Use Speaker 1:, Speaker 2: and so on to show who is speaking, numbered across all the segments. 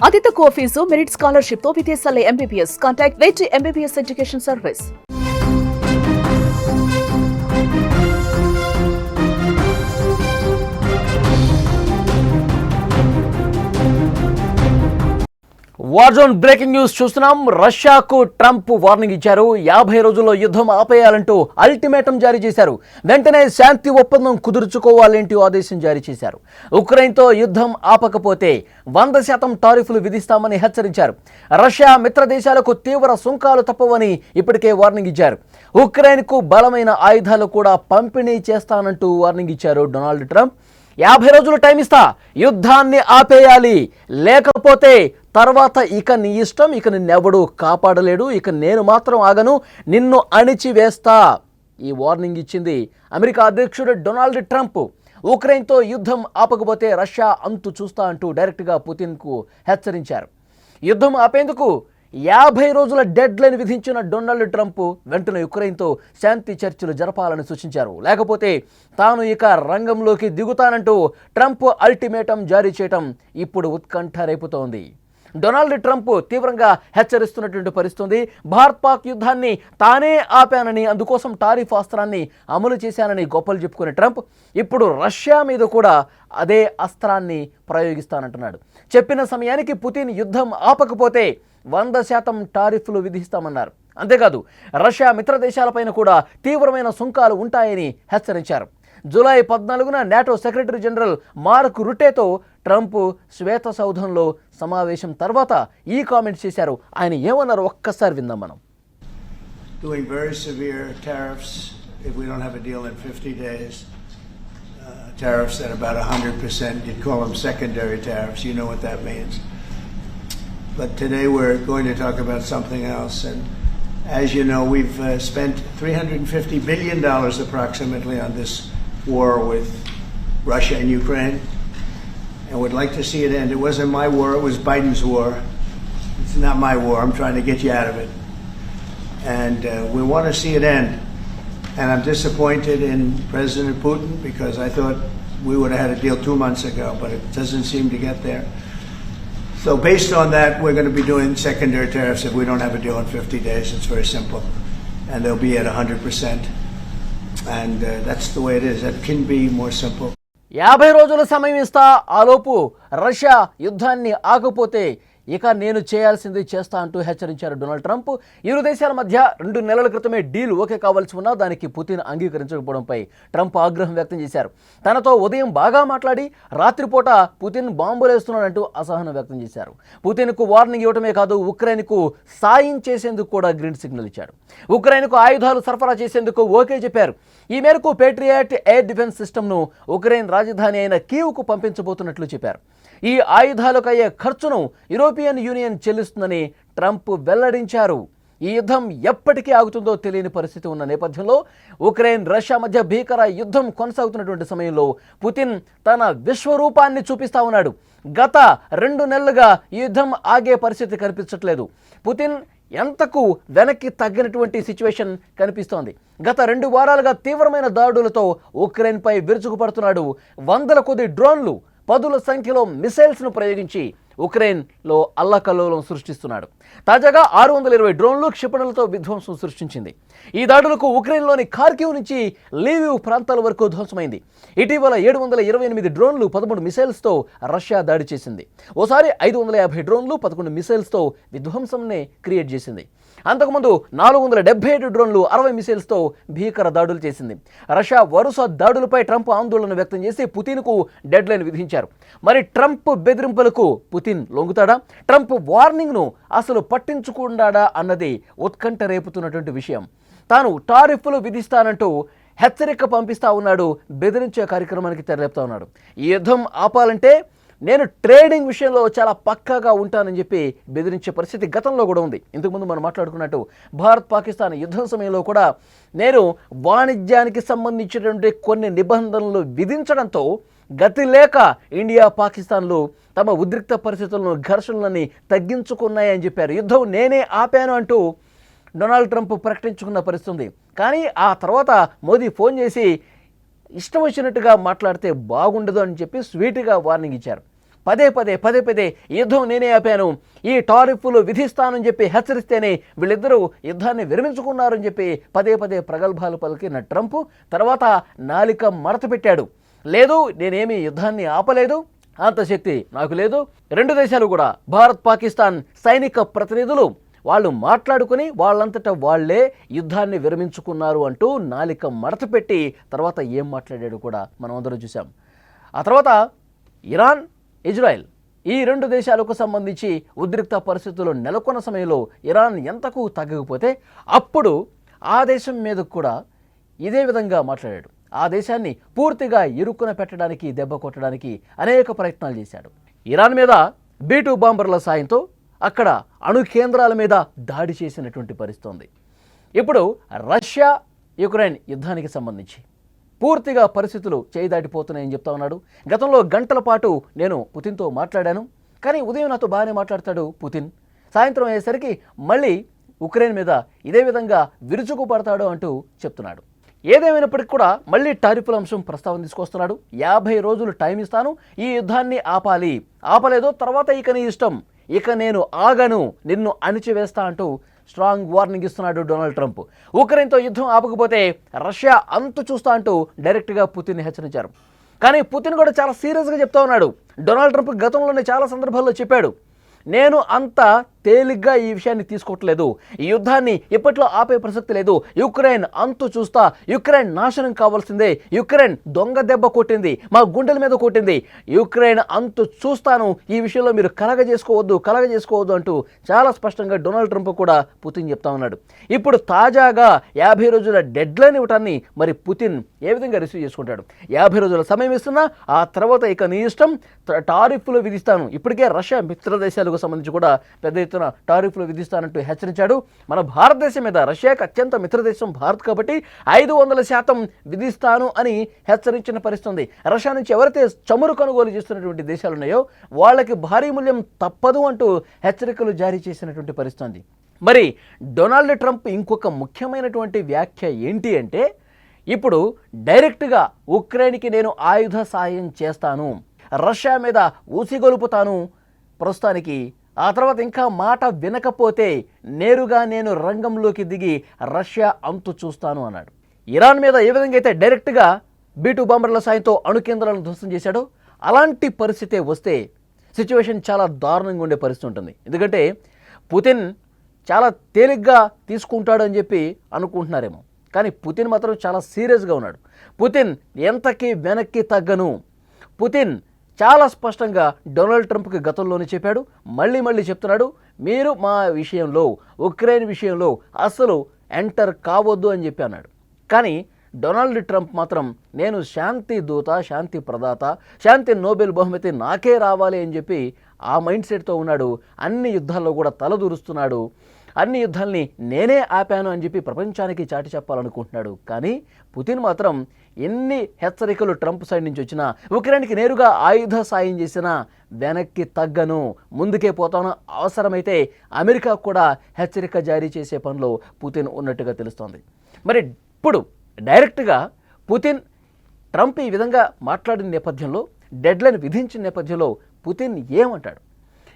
Speaker 1: అతి తక్కువ fee merit scholarship తో విదేశాల్లో MBBS. Contact wait MBBS education service.
Speaker 2: Warzone breaking news చూస్తున్నాం. రష్యాకు ట్రంప్ వార్నింగ్ ఇచ్చారు. 50 రోజుల్లో యుద్ధం ఆపేయాలంటూ అల్టిమేటం జారీ చేశారు. వెంటనే శాంతి ఒప్పందం కుదుర్చుకోవాలంటూ ఆదేశం జారీ చేశారు. ఉక్రెయిన్తో యుద్ధం ఆపకపోతే 100% టారిఫ్లు విధిస్తామని హెచ్చరించారు. రష్యా మిత్ర దేశాలకు తీవ్ర సుంకాలు తప్పవని ఇప్పటికే వార్నింగ్ ఇచ్చారు. ఉక్రెయిన్కు బలమైన ఆయుధాలు కూడా పంపిణీ చేస్తానంటూ వార్నింగ్ ఇచ్చారు డొనాల్డ్ ట్రంప్. 50 రోజులు టైం ఇస్తా, యుద్ధాన్ని ఆపేయాలి, లేకపోతే తర్వాత ఇక నీ ఇష్టం, ఇక నిన్నెవడు కాపాడలేడు, ఇక నేను మాత్రం ఆగను, నిన్ను అణిచివేస్తా. ఈ వార్నింగ్ ఇచ్చింది అమెరికా అధ్యక్షుడు డొనాల్డ్ ట్రంప్. ఉక్రెయిన్తో యుద్ధం ఆపకపోతే రష్యా అంతు చూస్తా అంటూ డైరెక్ట్గా పుతిన్కు హెచ్చరించారు. యుద్ధం ఆపేందుకు 50 రోజుల డెడ్ లైన్ విధించిన డొనాల్డ్ ట్రంప్ వెంటనే ఉక్రెయిన్తో శాంతి చర్చలు జరపాలని సూచించారు. లేకపోతే తాను ఇక రంగంలోకి దిగుతానంటూ ట్రంప్ అల్టిమేటం జారీ చేయటం ఇప్పుడు ఉత్కంఠ రేపుతోంది. డొనాల్డ్ ట్రంప్ తీవ్రంగా హెచ్చరిస్తున్నటువంటి పరిస్థితి. భారత్ పాక్ యుద్ధాన్ని తానే ఆపానని, అందుకోసం టారిఫ్ అస్త్రాన్ని అమలు చేశానని గొప్పలు చెప్పుకునే ట్రంప్ ఇప్పుడు రష్యా మీద కూడా అదే అస్త్రాన్ని ప్రయోగిస్తానంటున్నాడు. చెప్పిన సమయానికి పుతిన్ యుద్ధం ఆపకపోతే 100% టారిఫ్లు విధిస్తామన్నారు. అంతేకాదు రష్యా మిత్ర దేశాలపైన కూడా తీవ్రమైన సుంకాలు ఉంటాయని హెచ్చరించారు. జూలై 14న నాటో సెక్రటరీ జనరల్ మార్క్ రుట్టేతో ట్రంప్ శ్వేత సౌధంలో సమావేశం తర్వాత ఈ కామెంట్స్ చేశారు. ఆయన ఏమన్నారు ఒక్కసారి విందాం మనం.
Speaker 3: Doing very severe tariffs if we don't have a deal in 50 days. Tariffs at about 100%. You'd call them secondary tariffs. You know what that means. But today we're going to talk about something else. And as you know, we've spent $350 billion approximately on this war with Russia and Ukraine. And would like to see it end. It wasn't my war, it was Biden's war. It's not my war, I'm trying to get you out of it. And we want to see it end. And I'm disappointed in President Putin because I thought we would have had a deal 2 months ago, but it doesn't seem to get there. So based on that, we're going to be doing secondary tariffs if we don't have a deal in 50 days. It's very simple. And they'll be at 100%. And that's the way it is. That can be more simple.
Speaker 2: 50 రోజుల సమయం ఇస్తా, ఆలోపు Russia యుద్ధాన్ని ఆగపోతే ఇక నేను చేయాల్సింది చేస్తా అంటూ హెచ్చరించారు డొనాల్డ్ ట్రంప్. ఇరు దేశాల మధ్య 2 నెలల క్రితమే డీల్ ఓకే కావాల్సి ఉన్నా దానికి పుతిన్ అంగీకరించకపోవడంపై ట్రంప్ ఆగ్రహం వ్యక్తం చేశారు. తనతో ఉదయం బాగా మాట్లాడి రాత్రిపూట పుతిన్ బాంబులేస్తున్నాడంటూ అసహనం వ్యక్తం చేశారు. పుతిన్కు వార్నింగ్ ఇవ్వడమే కాదు, ఉక్రెయిన్కు సాయం చేసేందుకు కూడా గ్రీన్ సిగ్నల్ ఇచ్చాడు. ఉక్రెయిన్కు ఆయుధాలు సరఫరా చేసేందుకు ఓకే చెప్పారు. ఈ మేరకు పేట్రియాట్ ఎయిర్ డిఫెన్స్ సిస్టమ్ను ఉక్రెయిన్ రాజధాని అయిన కీవ్కు పంపించబోతున్నట్లు చెప్పారు. ఈ ఆయుధాలకు అయ్యే ఖర్చును యూరోపియన్ యూనియన్ చెల్లిస్తుందని ట్రంప్ వెల్లడించారు. ఈ యుద్ధం ఎప్పటికీ ఆగుతుందో తెలియని పరిస్థితి ఉన్న నేపథ్యంలో ఉక్రెయిన్ రష్యా మధ్య భీకర యుద్ధం కొనసాగుతున్నటువంటి సమయంలో పుతిన్ తన విశ్వరూపాన్ని చూపిస్తా ఉన్నాడు. గత 2 నెలలుగా ఈ యుద్ధం ఆగే పరిస్థితి కనిపించట్లేదు. పుతిన్ ఎంతకు వెనక్కి తగ్గినటువంటి సిచ్యువేషన్ కనిపిస్తోంది. గత 2 వారాలుగా తీవ్రమైన దాడులతో ఉక్రెయిన్పై విరుచుకుపడుతున్నాడు. 100ల కొద్ది డ్రోన్లు, 10ల సంఖ్యలో మిసైల్స్ను ప్రయోగించి ఉక్రెయిన్లో అల్లకల్లోలం సృష్టిస్తున్నాడు. తాజాగా 620 డ్రోన్లు, క్షిపణులతో విధ్వంసం సృష్టించింది. ఈ దాడులకు ఉక్రెయిన్లోని ఖార్కివ్ నుంచి లీవివ్ ప్రాంతాల వరకు ధ్వంసమైంది. ఇటీవల 728 డ్రోన్లు, 13 మిసైల్స్తో రష్యా దాడి చేసింది. ఓసారి 550 డ్రోన్లు, 11 మిసైల్స్తో విధ్వంసంనే క్రియేట్ చేసింది. అంతకుముందు 477 డ్రోన్లు, 60 మిసైల్స్తో భీకర దాడులు చేసింది. రష్యా వరుస దాడులపై ట్రంప్ ఆందోళన వ్యక్తం చేసి పుతిన్కు డెడ్ లైన్ విధించారు. మరి ట్రంప్ బెదిరింపులకు పుతిన్ లొంగుతాడా? ట్రంప్ వార్నింగ్ను అసలు పట్టించుకుంటాడా అన్నది ఉత్కంఠ రేపుతున్నటువంటి విషయం. తాను టారిఫ్లు విధిస్తానంటూ హెచ్చరిక పంపిస్తా ఉన్నాడు. బెదిరించే కార్యక్రమానికి తెరలేపుతా ఉన్నాడు. ఈ యుద్ధం ఆపాలంటే నేను ట్రేడింగ్ విషయంలో చాలా పక్కాగా ఉంటానని చెప్పి బెదిరించే పరిస్థితి గతంలో కూడా ఉంది. ఇంతకుముందు మనం మాట్లాడుకున్నట్టు భారత్ పాకిస్తాన్ యుద్ధం సమయంలో కూడా నేను వాణిజ్యానికి సంబంధించినటువంటి కొన్ని నిబంధనలు విధించడంతో గతి లేక ఇండియా పాకిస్తాన్లు తమ ఉద్రిక్త పరిస్థితులను, ఘర్షణలని తగ్గించుకున్నాయని చెప్పారు. యుద్ధం నేనే ఆపాను అంటూ డొనాల్డ్ ట్రంప్ ప్రకటించుకున్న పరిస్థితి. కానీ ఆ తర్వాత మోదీ ఫోన్ చేసి ఇష్టం వచ్చినట్టుగా మాట్లాడితే బాగుండదు అని చెప్పి స్వీట్గా వార్నింగ్ ఇచ్చారు. పదే పదే యుద్ధం నేనే ఆపాను, ఈ టారిఫ్లు విధిస్తానని చెప్పి హెచ్చరిస్తేనే వీళ్ళిద్దరూ యుద్ధాన్ని విరమించుకున్నారని చెప్పి పదే ప్రగల్భాలు పలికిన ట్రంప్ తర్వాత నాలిక మడత పెట్టాడు. లేదు, నేనేమి యుద్ధాన్ని ఆపలేదు, అంత శక్తి నాకు లేదు. రెండు దేశాలు కూడా భారత్ పాకిస్తాన్ సైనిక ప్రతినిధులు వాళ్ళు మాట్లాడుకుని వాళ్ళంతటా వాళ్లే యుద్ధాన్ని విరమించుకున్నారు అంటూ నాలిక మడత పెట్టి తర్వాత ఏం మాట్లాడాడు కూడా మనం అందరం చూసాం. ఆ తర్వాత ఇరాన్, ఇజ్రాయెల్ ఈ రెండు దేశాలకు సంబంధించి ఉద్రిక్త పరిస్థితులు నెలకొన్న సమయంలో ఇరాన్ ఎంతకు తగ్గకపోతే అప్పుడు ఆ దేశం మీద కూడా ఇదే విధంగా మాట్లాడాడు. ఆ దేశాన్ని పూర్తిగా ఇరుక్కున పెట్టడానికి, దెబ్బ కొట్టడానికి అనేక ప్రయత్నాలు చేశాడు. ఇరాన్ మీద B-2 బాంబర్ల సాయంతో అక్కడ అణు కేంద్రాల మీద దాడి చేసినటువంటి పరిస్థితి ఉంది. ఇప్పుడు రష్యా యుక్రెయిన్ యుద్ధానికి సంబంధించి పూర్తిగా పరిస్థితులు చేయి దాటిపోతున్నాయని చెప్తా ఉన్నాడు. గతంలో గంటల పాటు నేను పుతిన్తో మాట్లాడాను, కానీ ఉదయం నాతో బాగానే మాట్లాడతాడు పుతిన్, సాయంత్రం అయ్యేసరికి మళ్ళీ ఉక్రెయిన్ మీద ఇదే విధంగా విరుచుకుపడతాడు అంటూ చెప్తున్నాడు. ఏదేమైనప్పటికీ కూడా మళ్ళీ టారిఫ్ల అంశం ప్రస్తావన తీసుకొస్తున్నాడు. 50 రోజులు టైం ఇస్తాను, ఈ యుద్ధాన్ని ఆపాలి, ఆపలేదో తర్వాత ఇక నీ ఇష్టం, ఇక నేను ఆగను, నిన్ను అణిచివేస్తా అంటూ స్ట్రాంగ్ వార్నింగ్ ఇస్తున్నాడు డొనాల్డ్ ట్రంప్. ఉక్రెయిన్తో యుద్ధం ఆపకపోతే రష్యా అంతు చూస్తా అంటూ డైరెక్ట్గా పుతిన్ని హెచ్చరించారు. కానీ పుతిన్ కూడా చాలా సీరియస్గా చెప్తా ఉన్నాడు. డొనాల్డ్ ట్రంప్ గతంలోనే చాలా సందర్భాల్లో చెప్పాడు, నేను అంత తేలిగ్గా ఈ విషయాన్ని తీసుకోవట్లేదు, ఈ యుద్ధాన్ని ఇప్పట్లో ఆపే ప్రసక్తి లేదు, యుక్రెయిన్ అంతు చూస్తా, యుక్రెయిన్ నాశనం కావాల్సిందే, యుక్రెయిన్ దొంగ దెబ్బ కొట్టింది, మా గుండెల మీద కొట్టింది, యుక్రెయిన్ అంతు చూస్తాను, ఈ విషయంలో మీరు కలగజేసుకోవద్దు అంటూ చాలా స్పష్టంగా డొనాల్డ్ ట్రంప్ కూడా పుతిన్ చెప్తా ఉన్నాడు. ఇప్పుడు తాజాగా 50 రోజుల డెడ్లైన్ ఇవ్వటాన్ని మరి పుతిన్ ఏ విధంగా రిసీవ్ చేసుకుంటాడు? 50 రోజుల సమయం ఇస్తున్నా, ఆ తర్వాత ఇక నీ ఇష్టం, టారిఫ్లు విధిస్తాను. ఇప్పటికే రష్యా మిత్ర దేశాలకు సంబంధించి కూడా పెద్ద ఎత్తున టారిఫ్లు విధిస్తానంటూ హెచ్చరించాడు. మన భారతదేశం మీద, రష్యాకు అత్యంత మిత్రదేశం భారత్ కాబట్టి 500% విధిస్తాను అని హెచ్చరించిన పరిస్థితుంది. రష్యా నుంచి ఎవరైతే చమురు కొనుగోలు చేస్తున్నటువంటి దేశాలు ఉన్నాయో వాళ్ళకి భారీ మూల్యం తప్పదు అంటూ హెచ్చరికలు జారీ చేసినటువంటి పరిస్థితి. మరి డొనాల్డ్ ట్రంప్ ఇంకొక ముఖ్యమైనటువంటి వ్యాఖ్య ఏంటి అంటే, ఇప్పుడు డైరెక్ట్గా ఉక్రెయిన్కి నేను ఆయుధ సాయం చేస్తాను, రష్యా మీద ఊసిగొలుపుతాను ప్రస్తుతానికి, ఆ తర్వాత ఇంకా మాట వినకపోతే నేరుగా నేను రంగంలోకి దిగి రష్యా అంతు చూస్తాను అన్నాడు. ఇరాన్ మీద ఏ విధంగా అయితే డైరెక్ట్గా B-2 బాంబర్ల సాయంతో అణు కేంద్రాలను ధ్వంసం చేశాడో అలాంటి పరిస్థితే వస్తే సిచ్యువేషన్ చాలా దారుణంగా ఉండే పరిస్థితి ఉంటుంది. ఎందుకంటే పుతిన్ చాలా తేలిగ్గా తీసుకుంటాడు అని చెప్పి అనుకుంటున్నారేమో, కానీ పుతిన్ మాత్రం చాలా సీరియస్గా ఉన్నాడు. పుతిన్ ఎంతకీ వెనక్కి తగ్గను. పుతిన్ చాలా స్పష్టంగా డొనాల్డ్ ట్రంప్కి గతంలోనే చెప్పాడు, మళ్ళీ చెప్తున్నాడు, మీరు మా విషయంలో, ఉక్రెయిన్ విషయంలో అసలు ఎంటర్ కావద్దు అని చెప్పి అన్నాడు. కానీ డొనాల్డ్ ట్రంప్ మాత్రం నేను శాంతి దూత, శాంతి ప్రదాత, శాంతి నోబెల్ బహుమతి నాకే రావాలి అని చెప్పి ఆ మైండ్ సెట్తో ఉన్నాడు. అన్ని యుద్ధాల్లో కూడా తలదూరుస్తున్నాడు. అన్ని యుద్ధాల్ని నేనే ఆపాను అని చెప్పి ప్రపంచానికి చాటి చెప్పాలనుకుంటున్నాడు. కానీ పుతిన్ మాత్రం ఎన్ని హెచ్చరికలు ట్రంప్ సైడ్ నుంచి వచ్చినా, ఉక్రెయిన్కి నేరుగా ఆయుధ సాయం చేసినా వెనక్కి తగ్గను, ముందుకే పోతాను, అవసరమైతే అమెరికా కూడా హెచ్చరిక జారీ చేసే పనిలో పుతిన్ ఉన్నట్టుగా తెలుస్తోంది. మరి ఇప్పుడు డైరెక్ట్గా పుతిన్ ట్రంప్ ఈ విధంగా మాట్లాడిన నేపథ్యంలో, డెడ్లైన్ విధించిన నేపథ్యంలో పుతిన్ ఏమంటాడు?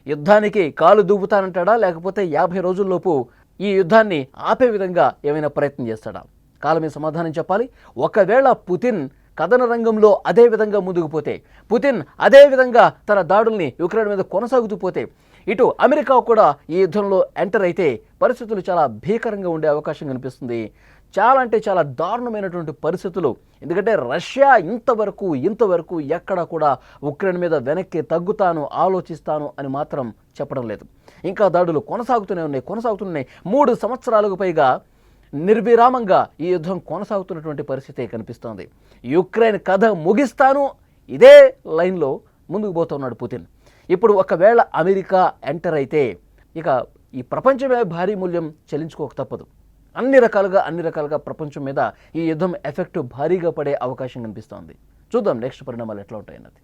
Speaker 2: యుద్ధానికి కాలు దూపుతానంటాడా, లేకపోతే 50 రోజుల్లోపు ఈ యుద్ధాన్ని ఆపే విధంగా ఏమైనా ప్రయత్నం చేస్తాడా? కాలమే సమాధానం చెప్పాలి. ఒకవేళ పుతిన్ కథన రంగంలో అదే విధంగా ముందుకు పోతే, పుతిన్ అదే విధంగా తన దాడుల్ని యుక్రెయిన్ మీద కొనసాగుతూ పోతే, ఇటు అమెరికా కూడా ఈ యుద్ధంలో ఎంటర్ అయితే పరిస్థితులు చాలా భీకరంగా ఉండే అవకాశం కనిపిస్తుంది. చాలా అంటే చాలా దారుణమైనటువంటి పరిస్థితులు. ఎందుకంటే రష్యా ఇంతవరకు ఎక్కడ కూడా ఉక్రెయిన్ మీద వెనక్కి తగ్గుతాను, ఆలోచిస్తాను అని మాత్రం చెప్పడం లేదు. ఇంకా దాడులు కొనసాగుతూనే ఉన్నాయి. 3 సంవత్సరాలకు పైగా నిర్విరామంగా ఈ యుద్ధం కొనసాగుతున్నటువంటి పరిస్థితి కనిపిస్తోంది. యుక్రెయిన్ కథ ముగిస్తాను, ఇదే లైన్లో ముందుకు పోతున్నాడు పుతిన్. ఇప్పుడు ఒకవేళ అమెరికా ఎంటర్ అయితే ఇక ఈ ప్రపంచమే భారీ మూల్యం చెల్లించుకోక తప్పదు. అన్ని రకాలుగా ప్రపంచం మీద ఈ యుద్ధం ఎఫెక్ట్ భారీగా పడే అవకాశం కనిపిస్తోంది. చూద్దాం నెక్స్ట్ పరిణామాలు ఎట్లా ఉంటాయన్నది.